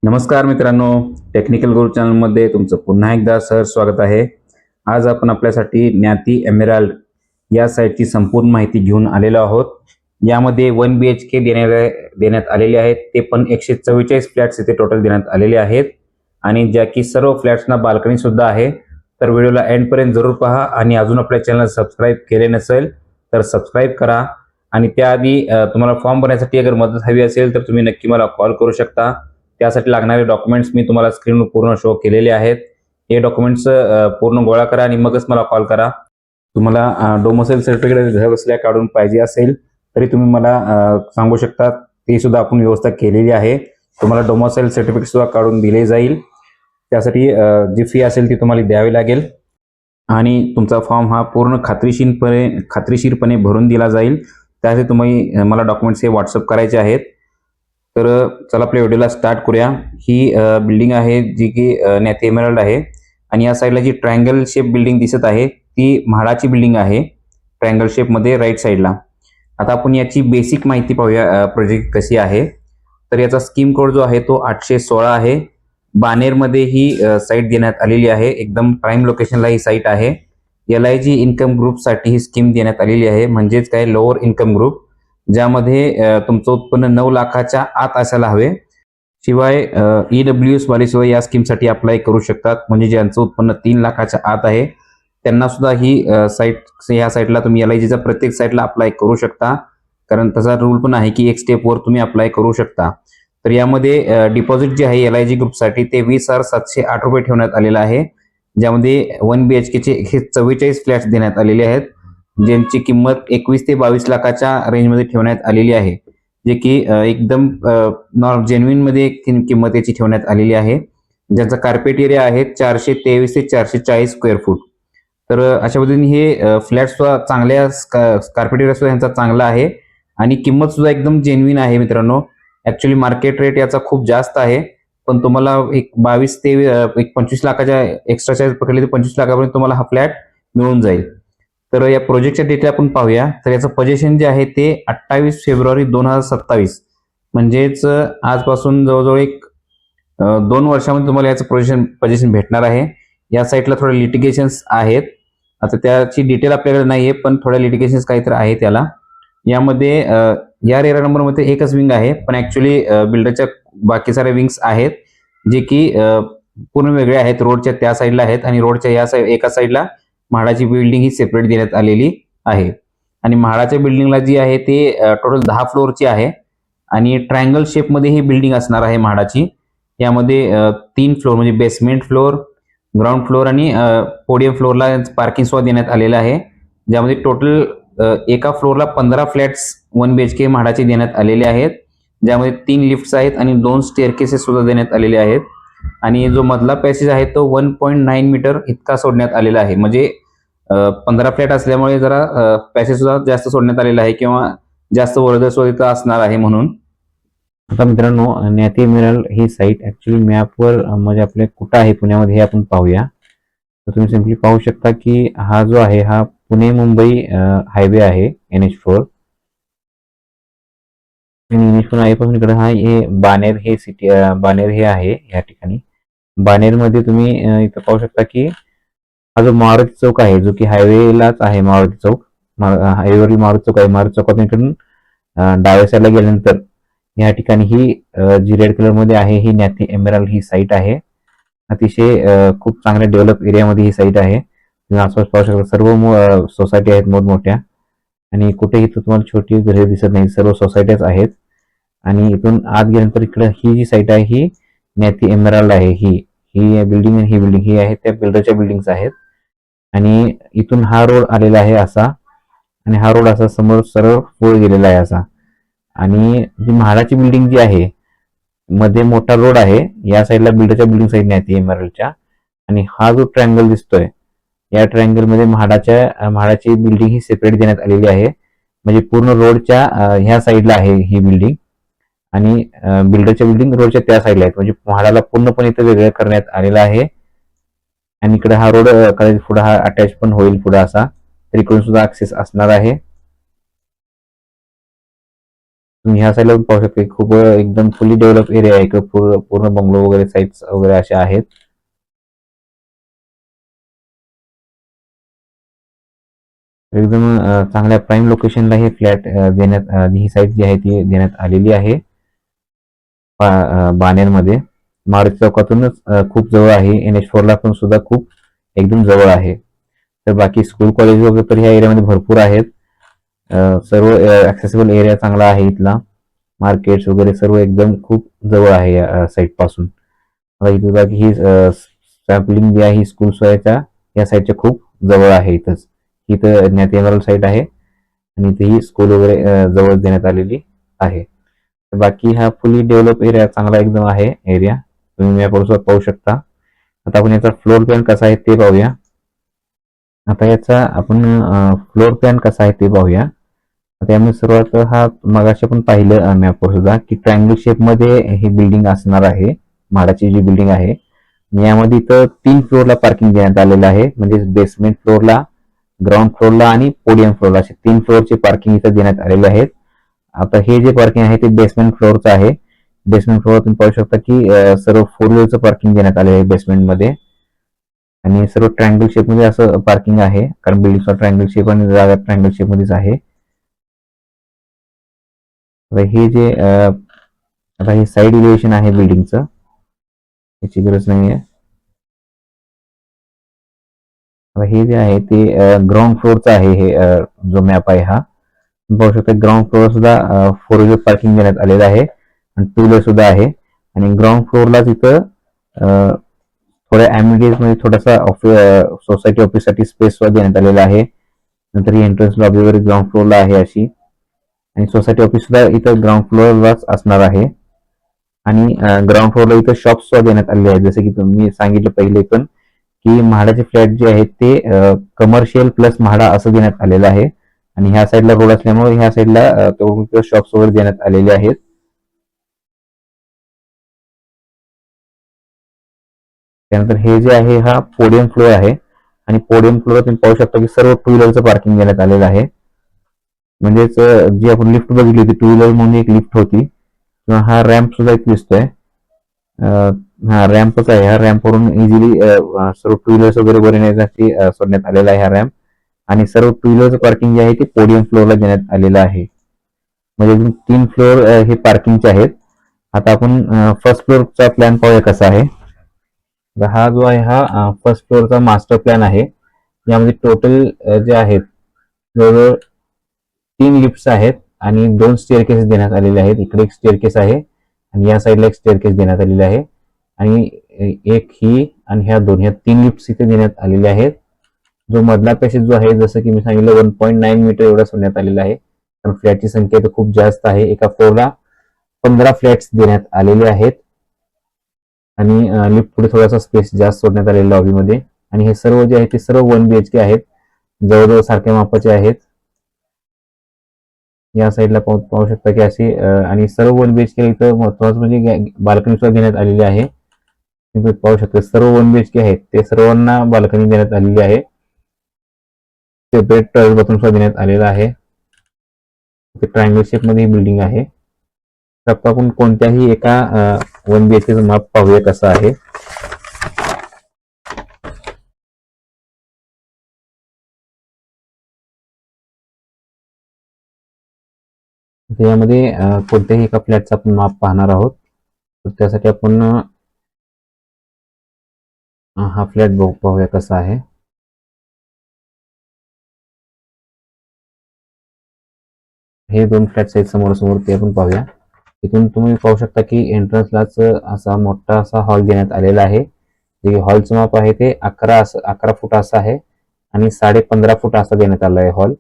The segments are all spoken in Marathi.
नमस्कार मित्रांनो, टेक्निकल गुरु चॅनलमध्ये तुमचं पुन्हा एकदा सहर्ष स्वागत आहे. आज आपण आपल्यासाठी ज्ञाती एमेराल्ड या साईटची संपूर्ण माहिती घेऊन आलेलो आहोत. यामध्ये 1 BHK देण्यात आलेले आहेत. ते पण 144 फ्लॅट्स इथे टोटल देण्यात आलेले आहेत आणि ज्या की सर्व फ्लॅट्सना बाल्कनी सुद्धा आहे. तर व्हिडिओला एंडपर्यंत जरूर पहा आणि अजून आपल्या चॅनल सबस्क्राईब केले नसेल तर सबस्क्राईब करा. आणि त्याआधी तुम्हाला फॉर्म भरण्यासाठी अगर मदत हवी असेल तर तुम्ही नक्की मला कॉल करू शकता. त्यासाठी लागणारे डॉक्युमेंट्स मी तुम्हाला स्क्रीनवर पूर्ण शो केलेले आहेत. हे डॉक्युमेंट्स पूर्ण गोळा करा आणि मगच मला कॉल करा. तुम्हाला डोमिसाइल सर्टिफिकेट घर बसल्या काढून पाहिजे असेल तरी तुम्ही मला सांगू शकता. ती सुद्धा आपण व्यवस्था केलेली आहे. तुम्हाला डोमिसाइल सर्टिफिकेट सुद्धा काढून दिले जाईल. त्यासाठी जी फी असेल ती तुम्हाला द्यावी लागेल आणि तुमचा फॉर्म हा पूर्ण खात्रीशीरपणे भरून दिला जाईल. त्यासाठी तुम्ही मला डॉक्युमेंट्स हे व्हॉट्सअप करायचे आहेत. तर चला आपल्या व्हिडिओला स्टार्ट करूया. ही बिल्डिंग आहे जी की ज्ञाती एमेराल्ड आहे आणि या साईडला जी ट्रायंगल शेप बिल्डिंग दिसत आहे ती म्हाडाची बिल्डिंग आहे, ट्रायंगल शेपमध्ये राईट साईडला. आता आपण याची बेसिक माहिती पाहूया प्रोजेक्ट कशी आहे. तर याचा स्कीम कोड जो आहे तो 816 आहे. बानेरमध्ये ही साईट देण्यात आलेली आहे. एकदम प्राईम लोकेशनला ही साईट आहे. LIG इन्कम ग्रुपसाठी ही स्कीम देण्यात आलेली आहे, म्हणजेच काय लोअर इन्कम ग्रुप, ज्यामध्ये तुमचं उत्पन्न 9 लाखाच्या आत असायला हवे. शिवाय EWS वाले सुद्धा या स्कीमसाठी अप्लाय करू शकतात. म्हणजे ज्यांचं उत्पन्न 3 लाखाच्या आत आहे त्यांना सुद्धा ही ह्या साईटला तुम्ही LIGच्या प्रत्येक साईटला अप्लाय करू शकता. कारण तसा रूल पण आहे की एक स्टेपवर तुम्ही अप्लाय करू शकता. तर यामध्ये डिपॉझिट जे आहे LIG ग्रुपसाठी ते 20,708 रुपये ठेवण्यात आलेलं आहे. ज्यामध्ये 1 BHKचे 44 फ्लॅट्स देण्यात आलेले आहेत, ज्यांची किंमत 21 ते 22 लाखाच्या रेंजमध्ये ठेवण्यात आलेली आहे. जे की एकदम जेन्युइन मध्ये किंमत याची ठेवण्यात आलेली आहे. ज्याचा कार्पेट एरिया आहे 423 ते 440 स्क्वेअर फूट. तर अशा पद्धतीने हे फ्लॅट सुद्धा चांगल्या कार्पेट एरिया सुद्धा यांचा चांगला आहे आणि किंमत सुद्धा एकदम जेन्युइन आहे मित्रांनो. ऍक्च्युली मार्केट रेट याचा खूप जास्त आहे, पण तुम्हाला एक 22 ते एक 25 लाखाच्या एक्स्ट्रा चार्ज पकडले तर 25 लाखापर्यंत तुम्हाला हा फ्लॅट मिळून जाईल. तर या प्रोजेक्टच्या डिटेल आपण पाहूया. तर याचं पोझिशन जे आहे ते 28 फेब्रुवारी 2027, म्हणजेच आजपासून जवळजवळ एक 2 वर्षामध्ये तुम्हाला याचं पोझिशन भेटणार आहे. या साईटला थोडे लिटिगेशन्स आहेत. आता त्याची डिटेल आपल्याकडे नाहीये, पण थोड्या लिटिगेशन्स काहीतरी आहे त्याला. यामध्ये या एरिया नंबरमध्ये एकच विंग आहे, पण ऍक्च्युली बिल्डरच्या बाकी साऱ्या विंग्स आहेत जे की पूर्ण वेगळे आहेत. रोडच्या त्या साईडला आहेत आणि रोडच्या या एका साईडला म्हाडाची बिल्डिंग ही सेपरेट देण्यात आलेली आहे. आणि म्हाडाच्या बिल्डिंगला जी आहे ते टोटल 10 फ्लोअरची आहे आणि ट्रायंगल शेपमध्ये ही बिल्डिंग असणार आहे म्हाडाची. यामध्ये 3 फ्लोअर म्हणजे बेसमेंट फ्लोअर, ग्राउंड फ्लोअर आणि पोडियम फ्लोअरला पार्किंग सुद्धा देण्यात आलेलं आहे. ज्यामध्ये टोटल एका फ्लोअरला 15 फ्लॅट्स 1 BHK म्हाडाचे देण्यात आलेले आहेत. ज्यामध्ये 3 लिफ्ट्स आहेत आणि 2 स्टेअरकेसेस सुद्धा देण्यात आलेले आहेत. आणि जो मधला पॅसेज आहे तो 1.9 मीटर इतका सोडण्यात आलेला आहे. म्हणजे 15 फ्लॅट असल्यामुळे जरा पॅसेज सुद्धा जास्त सोडण्यात आलेला आहे किंवा जास्त वर्दळ इथं असणार आहे म्हणून. आता मित्रांनो, ज्ञाती एमेराल्ड ही साईट ऍक्च्युली मॅपवर म्हणजे आपल्या कुठं आहे पुण्यामध्ये हे आपण पाहूया. तर तुम्ही सिम्पली पाहू शकता की हा जो आहे हा पुणे मुंबई हायवे आहे NH4. NH4 हायवेपासून इकडे हा हे बानेर हे सिटी बानेर हे आहे. या ठिकाणी बानेरमध्ये तुम्ही इथं पाहू शकता की हा जो मारुती चौक आहे, जो की हायवेलाच आहे. मारुती चौक, हायवेवरील मारुती चौक आहे. मारुती चौकातून इकडून डाव्या साईडला गेल्यानंतर या ठिकाणी ही जी रेड कलर मध्ये आहे ही ज्ञाती एमेराल्ड ही साईट आहे. अतिशय खूप चांगल्या डेव्हलप एरियामध्ये ही साईट आहे. तुम्ही आसपास पाहू शकता सर्व सोसायटी आहेत मोठमोठ्या आणि कुठे इथं तुम्हाला छोटी घरे दिसत नाही, सर्व सोसायट्याच आहेत. आणि इथून आत गेल्यानंतर इकडे ही जी साईट आहे ही ज्ञाती एमेराल्ड आहे. ही ही बिल्डिंग आणि ही बिल्डिंग ही आहे त्या बिल्डरच्या बिल्डिंग्स आहेत. आणि इथून हा रोड आलेला आहे असा, आणि हा रोड असा समोर सरळ पुढे गेलेला आहे असा. आणि जी म्हाडाची बिल्डिंग जी आहे मध्ये मोठा रोड आहे, या साईडला बिल्डरच्या बिल्डिंग साईड नाही एमेराल्डच्या. आणि हा जो ट्रायंगल दिसतोय या ट्रायंगल मध्ये म्हाडाची बिल्डिंग ही सेपरेट देण्यात आलेली आहे. म्हणजे पूर्ण रोडच्या ह्या साईडला आहे ही बिल्डिंग आणि बिल्डरच्या बिल्डिंग रोडच्या त्या साईडला आहेत. म्हणजे म्हाडाला पूर्णपणे इथं वेगळं करण्यात आलेलं आहे. आणि इकडे हा रोड कदाचित पुढे हा अटॅच पण होईल पुढे असा, तर इकडून सुद्धा ऍक्सेस असणार आहे. तुम्ही ह्या साईडला पाहू शकता खूप एकदम फुली डेव्हलप एरिया आहे. इकडे पूर्ण बंगलो वगैरे साईट्स वगैरे अशा आहेत. एकदम चांगल्या प्राईम लोकेशनला हे फ्लॅट देण्यात ही साईट जी आहे ती देण्यात आलेली आहे. बाणेरमध्ये मारुती चौकातूनच खूप जवळ आहे. NH4 ला पण सुद्धा खूप एकदम जवळ आहे. तर बाकी स्कूल कॉलेज वगैरे तर ह्या एरियामध्ये भरपूर आहेत. सर्व ऍक्सेसिबल एरिया चांगला आहे इथला. मार्केट्स वगैरे सर्व एकदम खूप जवळ आहे या साईट पासून. इथं बाकी ही सॅम्पलिंग जी आहे ही स्कूल सोयाच्या या साईडच्या खूप जवळ आहे. इथं ज्ञाती एमराल्ड साईट आहे आणि इथे ही स्कूल वगैरे जवळ देण्यात आलेली आहे. बाकी हा फुली डेव्हलप एरिया चांगला एकदम आहे एरिया. तुम्ही मॅपवर पाहू शकता. आता आपण याचा फ्लोर प्लॅन कसा आहे ते पाहूया. आता याचा आपण फ्लोर प्लॅन कसा आहे ते पाहूया. आता यामध्ये सर्वात हा मगाशी आपण पाहिलं मॅपवर सुद्धा की ट्रायंगल शेप मध्ये ही बिल्डिंग असणार आहे. म्हाडाची जी बिल्डिंग आहे यामध्ये इथं 3 फ्लोअरला पार्किंग देण्यात आलेलं आहे. म्हणजे बेसमेंट फ्लोअरला, ग्राउंड फ्लोअरला आणि पोडियम फ्लोअरला असे 3 फ्लोअरचे पार्किंग इथं देण्यात आलेले आहेत. आता हे जे पार्किंग आहे ते बेसमेंट फ्लोअरचं आहे. बेसमेंट फ्लोअर तुम्ही पाहू शकता की सर्व 4 व्हीलरचं पार्किंग देण्यात आले आहे बेसमेंट मध्ये आणि सर्व ट्रायंगल शेप मध्ये असं पार्किंग आहे. कारण बिल्डिंगचा ट्रायंगल शेप आणि जागा ट्रायंगल शेप मध्येच आहे. हे जे आता हे साईड इलिव्हेशन आहे बिल्डिंगचं, याची गरज नाही आहे. हे जे आहे ते ग्राउंड फ्लोअरचं आहे. हे जो मॅप आहे हा पाहू शकता. ग्राउंड फ्लोअर सुद्धा 4 व्हीलर पार्किंग देण्यात आलेलं आहे आणि 2 व्हीलर सुद्धा आहे. आणि ग्राउंड फ्लोअरला तिथं थोड्या अम्युनिटीज मध्ये थोडासा सोसायटी ऑफिससाठी स्पेस सुद्धा देण्यात आलेला आहे. नंतर ही एंट्रन्स लॉबी वगैरे ग्राउंड फ्लोअरला आहे अशी. आणि सोसायटी ऑफिस सुद्धा इथं ग्राउंड फ्लोअरलाच असणार आहे. आणि ग्राउंड फ्लोअरला इथं शॉप्स सुद्धा देण्यात आलेले आहेत. जसं की तुम्ही सांगितलं पहिले पण की म्हाडाचे फ्लॅट जे आहेत ते कमर्शियल प्लस म्हाडा असं देण्यात आलेलं आहे. आणि ह्या साईडला रोड असल्यामुळे ह्या साईडला शॉप्स वगैरे देण्यात आलेले आहेत. त्यानंतर हे जे आहे हा पोडियम फ्लोअर आहे. आणि पोडियम फ्लोअर तुम्ही पाहू शकता की सर्व 2 व्हीलरचं पार्किंग देण्यात आलेलं आहे. म्हणजेच जी आपण लिफ्ट बघितली होती 2 व्हीलर म्हणून एक लिफ्ट होती किंवा हा रॅम्प सुद्धा इथे दिसतोय. हा रॅम्पच आहे. ह्या रॅम्पवरून इझिली सर्व 2 व्हीलर्स वगैरे वर येण्यासाठी सोडण्यात आलेला आहे हा रॅम्प. आणि सर्व 2 व्हीलरचं पार्किंग जे आहे ते पोडियम फ्लोअरला देण्यात आलेलं आहे. म्हणजे 3 फ्लोअर हे पार्किंगचे आहेत. आता आपण फर्स्ट फ्लोअरचा प्लॅन पाहूया कसा आहे. हा जो आहे हा फर्स्ट फ्लोअरचा मास्टर प्लॅन आहे. यामध्ये टोटल जे आहेत जवळजवळ 3 लिफ्ट्स आहेत आणि 2 स्टेअरकेस देण्यात आलेले आहेत. इकडे एक स्टेअरकेस आहे आणि या साईडला एक स्टेअरकेस देण्यात आलेले आहे. आणि एक ही आणि ह्या 3 लिफ्ट्स इथे देण्यात आलेले आहेत. जो मधला पॅसेज जो आहे जसं की मी सांगितलं 1.9 मीटर एवढा सोडण्यात आलेला आहे. कारण फ्लॅटची संख्या तर खूप जास्त आहे. एका फ्लोअरला 15 फ्लॅट्स देण्यात आलेले आहेत. आणि लिफ्ट पुढे थोडासा स्पेस जास्त सोडण्यात आलेला लॉबीमध्ये. आणि हे सर्व जे आहे ते सर्व 1 BHK आहेत. जवळजवळ सारख्या मापाचे आहेत. या साईडला पाहू शकता की असे आणि सर्व 1 BHK इथं महत्वाचं म्हणजे बाल्कनी सुद्धा देण्यात आलेली आहे. तुम्ही पाहू शकता सर्व 1 BHK आहेत ते सर्वांना बाल्कनी देण्यात आलेली आहे. सेपरेट टॉयलेट बाथरूम सुद्धा देण्यात आलेला आहे. ट्रायंगल शेप मध्ये ही बिल्डिंग आहे. तर आपण कोणत्याही एका 1 BHK चं माप पाहूया कसं आहे. यामध्ये कोणत्याही एका फ्लॅटचं आपण माप पाहणार आहोत. तर त्यासाठी आपण हा फ्लॅट पाहूया कसा आहे. हे 2 फ्लॅट्स आहेत समोर समोर ते आपण पाहूया. इथून तुम्ही पाहू शकता की एंट्रन्सलाच असा मोठा असा हॉल देण्यात आलेला आहे. जे हॉलचं माप आहे ते 11 फूट असं आहे आणि 15.5 फूट असा देण्यात आला आहे हॉल.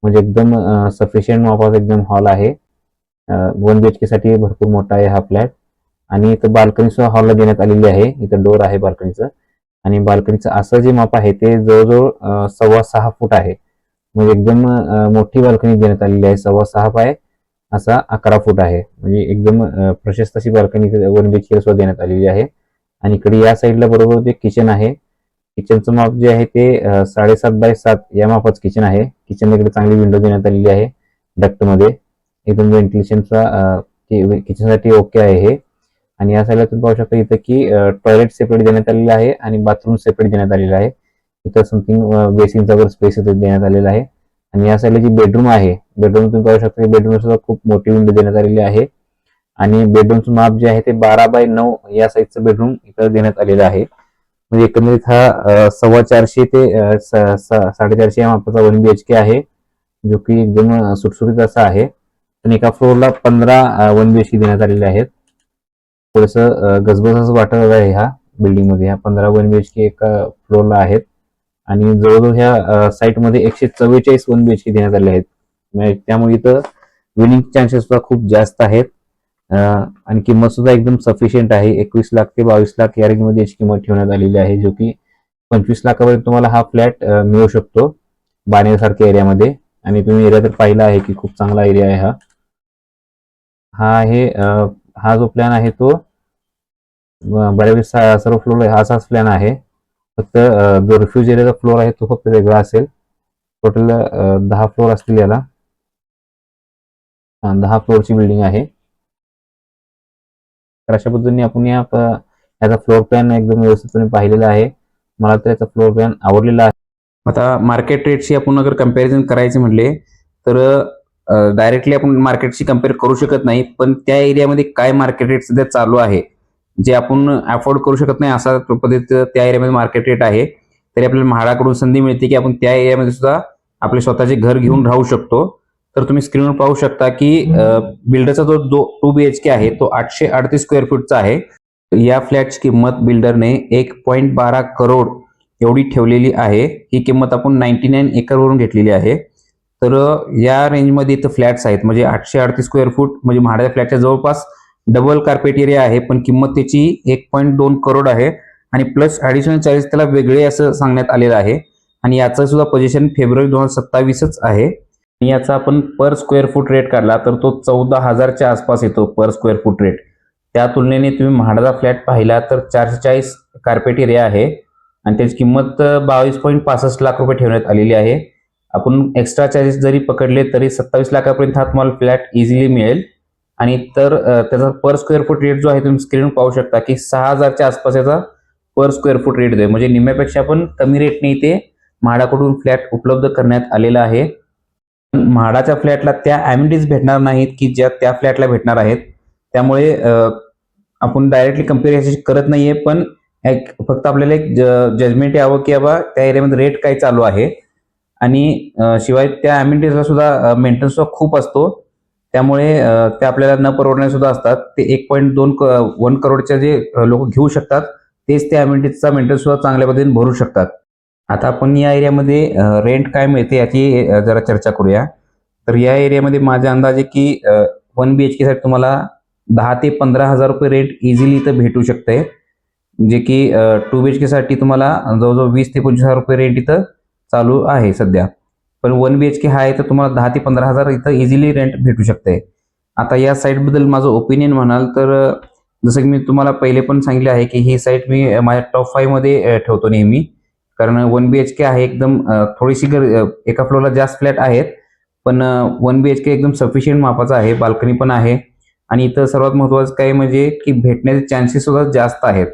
म्हणजे एकदम सफिशियंट मापाचा एकदम हॉल आहे. 1 BHK साठी भरपूर मोठा आहे हा फ्लॅट. आणि इथं बाल्कनी सुद्धा हॉलला देण्यात आलेली आहे. इथं डोर आहे बाल्कनीचं. आणि बाल्कनीचं असं जे माप आहे ते जवळजवळ 6.25 फूट आहे. म्हणजे एकदम मोठी बाल्कनी देण्यात आलेली आहे. 6.25 बाय असा 11 फूट आहे. म्हणजे एकदम प्रशस्त अशी बाल्कनी 1 BHK सुद्धा देण्यात आलेली आहे. आणि इकडे या साईडला बरोबर जे किचन आहे किचनचं माप जे आहे ते 7.5 बाय 7 या मापाचं किचन आहे. किचनला इकडे चांगली विंडो देण्यात आलेली आहे डक्ट मध्ये. एकदम व्हेंटिलेशनचा किचनसाठी ओके आहे हे. आणि या साईडला तुम्ही पाहू शकता इथं की टॉयलेट सेपरेट देण्यात आलेलं आहे आणि बाथरूम सेपरेट देण्यात आलेलं आहे. इथं समथिंग बेसिनचा वर स्पेस इथं देण्यात आलेला आहे. आणि या साईडला जी बेडरूम आहे, बेडरूम तुम्ही पाहू शकता की बेडरूम सुद्धा खूप मोठी विंडो देण्यात आलेली आहे. आणि बेडरूमचं माप जे आहे ते 12x9 या साईजचं बेडरूम इथं देण्यात आलेलं आहे. म्हणजे एकंदरीत हा 450 ते 450 या मापाचा 1 BHK आहे, जो की एकदम सुटसुटीत असा आहे. आणि एका फ्लोअरला 15 1 BHK देण्यात आलेले आहेत. थोडंसं गजबज वाटत आहे ह्या बिल्डिंग मध्ये. ह्या 15 1 BHK एका फ्लोअरला आहेत. आणि जवळजवळ ह्या साईटमध्ये 144 1 BHK देण्यात आले आहेत. त्यामुळे इथं विनिंग चान्सेस सुद्धा खूप जास्त आहेत. आणि किंमत सुद्धा एकदम सफिशियंट आहे. 21 लाख ते 22 लाख या रेंजमध्ये याची किंमत ठेवण्यात आलेली आहे, जो की 25 लाखापर्यंत तुम्हाला हा फ्लॅट मिळू शकतो बाणेरसारख्या एरियामध्ये. आणि तुम्ही एरिया तर पाहिला आहे की खूप चांगला एरिया आहे हा. हा जो प्लॅन आहे तो बऱ्यापैकी सर्व फ्लोर असाच प्लॅन आहे. फक्त जो रिफ्यूज एरियाचा फ्लोर आहे तो फक्त वेगळा असेल. टोटल 10 फ्लोर असतील याला. 10 फ्लोअरची बिल्डिंग आहे. तर अशा पद्धतीने आपण याचा फ्लोर प्लॅन एकदम व्यवस्थितपणे पाहिलेला आहे. मला तर याचा फ्लोर प्लॅन आवडलेला आहे. आता मार्केट रेटशी आपण अगर कम्पॅरिझन करायचे म्हटले तर डायरेक्टली आपण मार्केटशी कम्पेअर करू शकत नाही, पण त्या एरियामध्ये काय मार्केट रेट सध्या चालू आहे जे आपण अफोर्ड करू शकत नाही असा पद्धतीचं त्या एरियामध्ये मार्केट रेट आहे, तरी आपल्याला म्हाडाकडून संधी मिळते की आपण त्या एरियामध्ये सुद्धा आपले स्वतःचे घर घेऊन राहू शकतो. तर तुम्ही स्क्रीनवर पाहू शकता की बिल्डरचा जो 2 BHK आहे तो 838 स्क्वेअर फूटचा आहे. या फ्लॅटची किंमत बिल्डरने 1.12 करोड एवढी ठेवलेली आहे. ही किंमत आपण 99 एकरवरून घेतलेली आहे. तर या रेंजमध्ये इथं फ्लॅट्स आहेत, म्हणजे 838 स्क्वेअर फूट म्हणजे म्हाडाच्या फ्लॅटच्या जवळपास डबल कार्पेट एरिया आहे, पण किंमत त्याची 1.2 करोड आहे. आणि प्लस ॲडिशनल चार्जेस त्याला वेगळे असं सांगण्यात आलेलं आहे. आणि याचं सुद्धा पोझिशन फेब्रुवारी 2027च आहे. आणि याचा आपण पर स्क्वेअर फूट रेट काढला तर तो 14,000च्या आसपास येतो पर स्क्वेअर फूट रेट. त्या तुलनेने तुम्ही म्हाडाचा फ्लॅट पाहिला तर 440 कार्पेट एरिया आहे आणि त्याची किंमत 22.65 लाख रुपये ठेवण्यात आलेली आहे. आपण एक्स्ट्रा चार्जेस जरी पकडले तरी 27 लाखापर्यंत हा तुम्हाला फ्लॅट इझिली मिळेल. आणि तर त्याचा पर स्क्वेअर फूट रेट जो आहे तुम्ही स्क्रीनवर पाहू शकता की 6,000च्या आसपास याचा पर स्क्वेअर फूट रेट आहे, म्हणजे निम्म्यापेक्षा पण कमी रेटने इथे म्हाडाकडून फ्लॅट उपलब्ध करण्यात आलेला आहे. म्हाडाच्या फ्लॅटला त्या ॲम्युनिटीज भेटणार नाहीत की ज्या त्या फ्लॅटला भेटणार आहेत. त्यामुळे आपण डायरेक्टली कम्पेअर करत नाहीये, पण फक्त आपल्याला एक जजमेंट यावं की बाबा त्या एरियामध्ये रेट काय चालू आहे. आणि शिवाय त्या ॲम्युनिटीजला सुद्धा मेंटेनन्स सुद्धा खूप असतो, त्यामुळे ते आपल्याला न परवडणारे सुद्धा असतात. ते 1 करोडच्या जे लोक घेऊ शकतात तेच त्या ॲम्युनिटीजचा मेंटेनन्स सुद्धा चांगल्या पद्धतीने भरू शकतात. आता आपण या एरियामध्ये रेंट काय मिळते याची जरा चर्चा करूया. तर या एरियामध्ये माझ्या अंदाजे की 1 BHK साठी तुम्हाला 10 ते 15,000 रुपये रेंट इझिली इथं भेटू शकते, जे की 2 BHK साठी तुम्हाला जवळजवळ 20 ते 25,000 रुपये रेंट इथं चालू आहे सध्या. पण 1 BHK हा आहे तर तुम्हाला 10 ते 15,000 इथं इझिली रेंट भेटू शकते. आता या साईटबद्दल माझं ओपिनियन म्हणाल तर जसं की मी तुम्हाला पहिले पण सांगितले आहे की ही साईट मी माझ्या टॉप 5 मध्ये ठेवतो नेहमी, कारण 1 BHK आहे एकदम थोडीशी एका फ्लोअरला जास्त फ्लॅट आहेत, पण 1 BHK एकदम सफिशियंट मापाचा आहे, बाल्कनी पण आहे. आणि इथं सर्वात महत्त्वाचं काय म्हणजे की भेटण्याचे चान्सेस सुद्धा जास्त आहेत.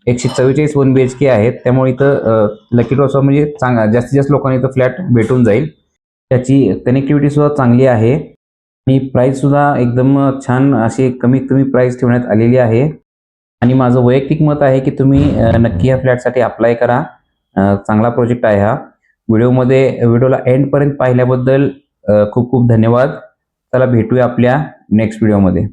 144 1 BHK आहेत, त्यामुळे इथं लकी ड्रॉ म्हणजे जास्तीत जास्त लोकांना इथं फ्लॅट भेटून जाईल. त्याची कनेक्टिव्हिटी सुद्धा चांगली आहे आणि प्राइस सुद्धा एकदम छान अशी कमीत कमी प्राइस ठेवण्यात आलेली आहे. आणि माझं वैयक्तिक मत आहे की तुम्ही नक्की या फ्लॅटसाठी अप्लाय करा. चांगला प्रोजेक्ट आहे हा. व्हिडिओला एंडपर्यंत पाहिल्याबद्दल खूप खूप धन्यवाद. चला भेटूया आपल्या नेक्स्ट व्हिडिओमध्ये.